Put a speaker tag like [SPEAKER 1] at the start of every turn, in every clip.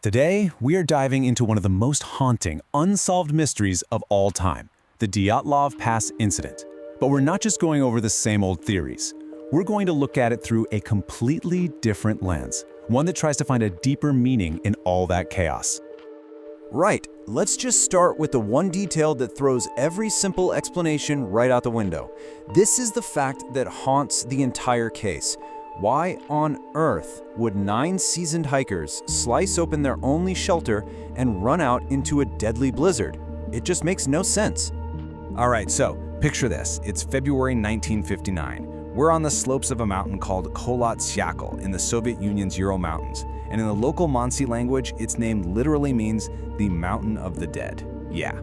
[SPEAKER 1] Today, we are diving into one of the most haunting, unsolved mysteries of all time, the Dyatlov Pass incident. But we're not just going over the same old theories. We're going to look at it through a completely different lens, one that tries to find a deeper meaning in all that chaos.
[SPEAKER 2] Right, let's just start with the one detail that throws every simple explanation right out the window. This is the fact that haunts the entire case. Why on earth would 9 seasoned hikers slice open their only shelter and run out into a deadly blizzard? It just makes no sense.
[SPEAKER 3] All right, so picture this. It's February 1959. We're on the slopes of a mountain called Kholat-Syakhl in the Soviet Union's Ural Mountains. And in the local Mansi language, its name literally means the Mountain of the Dead. Yeah,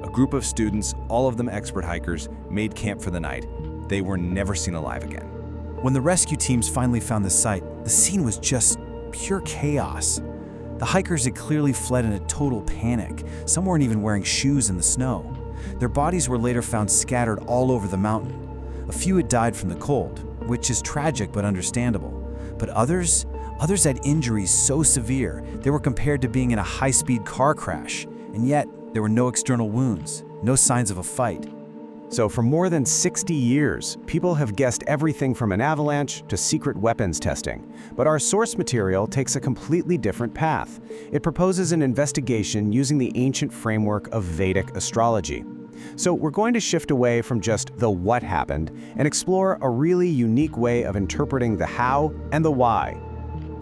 [SPEAKER 3] a group of students, all of them expert hikers, made camp for the night. They were never seen alive again.
[SPEAKER 4] When the rescue teams finally found the site, the scene was just pure chaos. The hikers had clearly fled in a total panic. Some weren't even wearing shoes in the snow. Their bodies were later found scattered all over the mountain. A few had died from the cold, which is tragic but understandable. But others had injuries so severe they were compared to being in a high-speed car crash, and yet there were no external wounds, no signs of a fight.
[SPEAKER 5] So for more than 60 years, people have guessed everything from an avalanche to secret weapons testing. But our source material takes a completely different path. It proposes an investigation using the ancient framework of Vedic astrology. So we're going to shift away from just the what happened and explore a really unique way of interpreting the how and the why.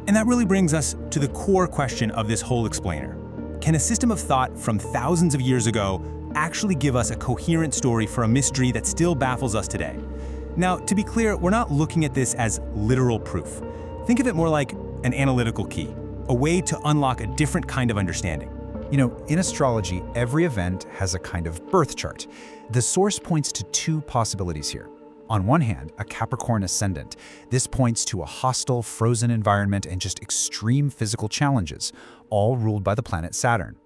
[SPEAKER 1] And that really brings us to the core question of this whole explainer. Can a system of thought from thousands of years ago actually give us a coherent story for a mystery that still baffles us today? Now, to be clear, we're not looking at this as literal proof. Think of it more like an analytical key, a way to unlock a different kind of understanding.
[SPEAKER 6] You know, in astrology, every event has a kind of birth chart. The source points to two possibilities here. On one hand, a Capricorn ascendant. This points to a hostile, frozen environment and just extreme physical challenges, all ruled by the planet Saturn.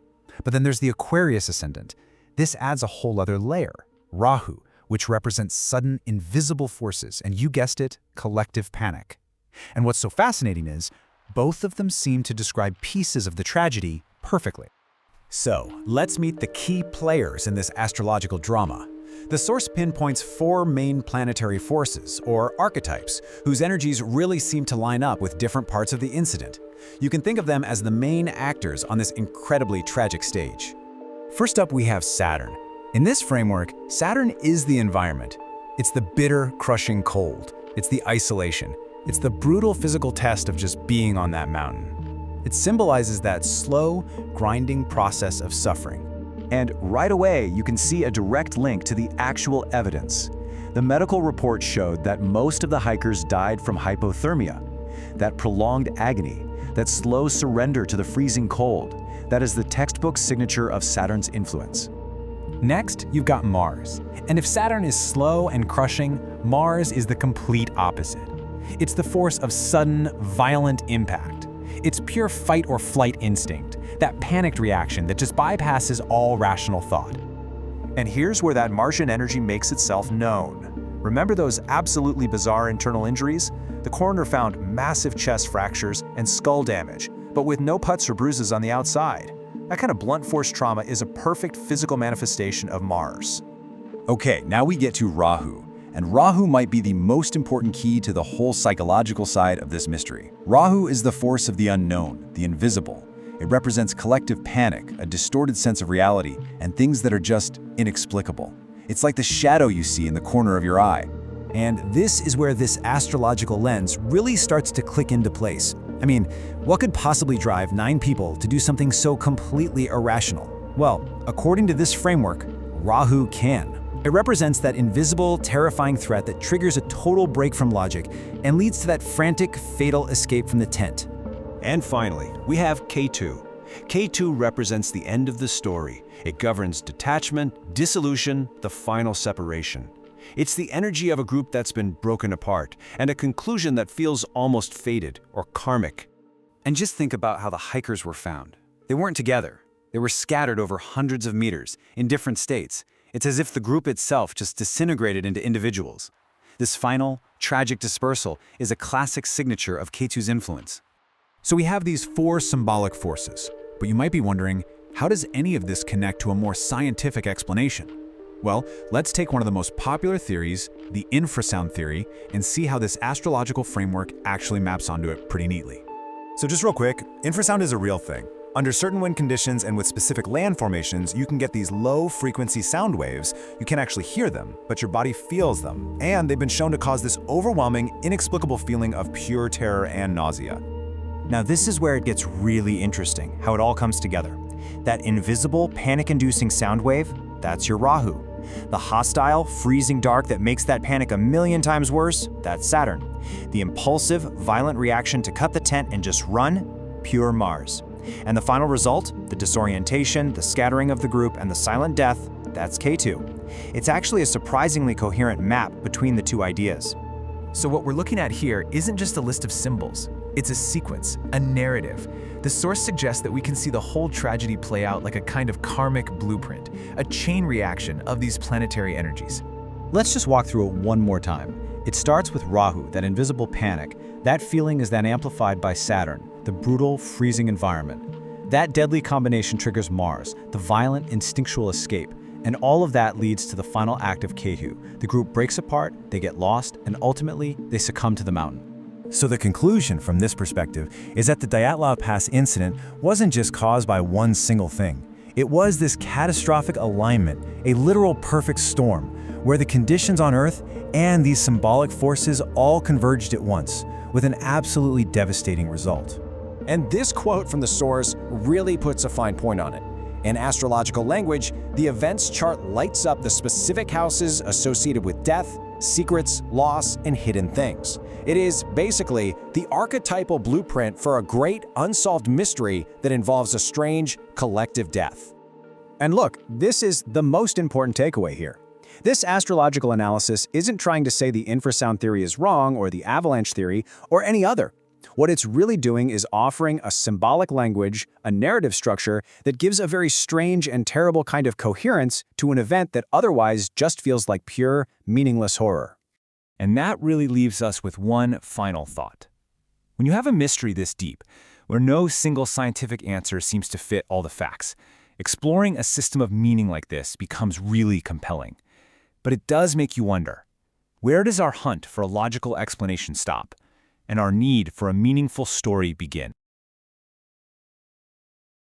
[SPEAKER 6] But then there's the Aquarius ascendant. This adds a whole other layer, Rahu, which represents sudden, invisible forces, and you guessed it, collective panic. And what's so fascinating is, both of them seem to describe pieces of the tragedy perfectly.
[SPEAKER 4] So, let's meet the key players in this astrological drama. The source pinpoints 4 main planetary forces, or archetypes, whose energies really seem to line up with different parts of the incident. You can think of them as the main actors on this incredibly tragic stage. First up, we have Saturn. In this framework, Saturn is the environment. It's the bitter, crushing cold. It's the isolation. It's the brutal physical test of just being on that mountain. It symbolizes that slow, grinding process of suffering.
[SPEAKER 2] And right away, you can see a direct link to the actual evidence. The medical report showed that most of the hikers died from hypothermia. That prolonged agony, that slow surrender to the freezing cold, that is the textbook signature of Saturn's influence.
[SPEAKER 4] Next, you've got Mars. And if Saturn is slow and crushing, Mars is the complete opposite. It's the force of sudden, violent impact. It's pure fight or flight instinct, that panicked reaction that just bypasses all rational thought.
[SPEAKER 2] And here's where that Martian energy makes itself known. Remember those absolutely bizarre internal injuries? The coroner found massive chest fractures and skull damage, but with no cuts or bruises on the outside. That kind of blunt force trauma is a perfect physical manifestation of Mars.
[SPEAKER 7] Okay, now we get to Rahu. And Rahu might be the most important key to the whole psychological side of this mystery. Rahu is the force of the unknown, the invisible. It represents collective panic, a distorted sense of reality, and things that are just inexplicable. It's like the shadow you see in the corner of your eye.
[SPEAKER 4] And this is where this astrological lens really starts to click into place. I mean, what could possibly drive 9 people to do something so completely irrational? Well, according to this framework, Rahu can. It represents that invisible, terrifying threat that triggers a total break from logic and leads to that frantic, fatal escape from the tent.
[SPEAKER 3] And finally, we have Ketu. Ketu represents the end of the story. It governs detachment, dissolution, the final separation. It's the energy of a group that's been broken apart, and a conclusion that feels almost fated or karmic.
[SPEAKER 4] And just think about how the hikers were found. They weren't together. They were scattered over hundreds of meters, in different states. It's as if the group itself just disintegrated into individuals. This final, tragic dispersal is a classic signature of Ketu's influence. So we have these four symbolic forces, but you might be wondering, how does any of this connect to a more scientific explanation? Well, let's take one of the most popular theories, the infrasound theory, and see how this astrological framework actually maps onto it pretty neatly.
[SPEAKER 3] So just real quick, infrasound is a real thing. Under certain wind conditions and with specific land formations, you can get these low-frequency sound waves. You can't actually hear them, but your body feels them. And they've been shown to cause this overwhelming, inexplicable feeling of pure terror and nausea.
[SPEAKER 2] Now this is where it gets really interesting, how it all comes together. That invisible, panic-inducing sound wave, that's your Rahu. The hostile, freezing dark that makes that panic a million times worse, that's Saturn. The impulsive, violent reaction to cut the tent and just run, pure Mars. And the final result, the disorientation, the scattering of the group, and the silent death, that's Ketu. It's actually a surprisingly coherent map between the two ideas.
[SPEAKER 8] So what we're looking at here isn't just a list of symbols. It's a sequence, a narrative. The source suggests that we can see the whole tragedy play out like a kind of karmic blueprint, a chain reaction of these planetary energies.
[SPEAKER 5] Let's just walk through it one more time. It starts with Rahu, that invisible panic. That feeling is then amplified by Saturn, the brutal, freezing environment. That deadly combination triggers Mars, the violent, instinctual escape. And all of that leads to the final act of Ketu. The group breaks apart, they get lost, and ultimately, they succumb to the mountain.
[SPEAKER 1] So the conclusion from this perspective is that the Dyatlov Pass incident wasn't just caused by one single thing. It was this catastrophic alignment, a literal perfect storm, where the conditions on Earth and these symbolic forces all converged at once, with an absolutely devastating result.
[SPEAKER 9] And this quote from the source really puts a fine point on it. In astrological language, the events chart lights up the specific houses associated with death, secrets, loss, and hidden things. It is basically the archetypal blueprint for a great unsolved mystery that involves a strange collective death.
[SPEAKER 5] And look, this is the most important takeaway here. This astrological analysis isn't trying to say the infrasound theory is wrong or the avalanche theory or any other. What it's really doing is offering a symbolic language, a narrative structure that gives a very strange and terrible kind of coherence to an event that otherwise just feels like pure, meaningless horror.
[SPEAKER 3] And that really leaves us with one final thought. When you have a mystery this deep, where no single scientific answer seems to fit all the facts, exploring a system of meaning like this becomes really compelling. But it does make you wonder, where does our hunt for a logical explanation stop, and our need for a meaningful story begin?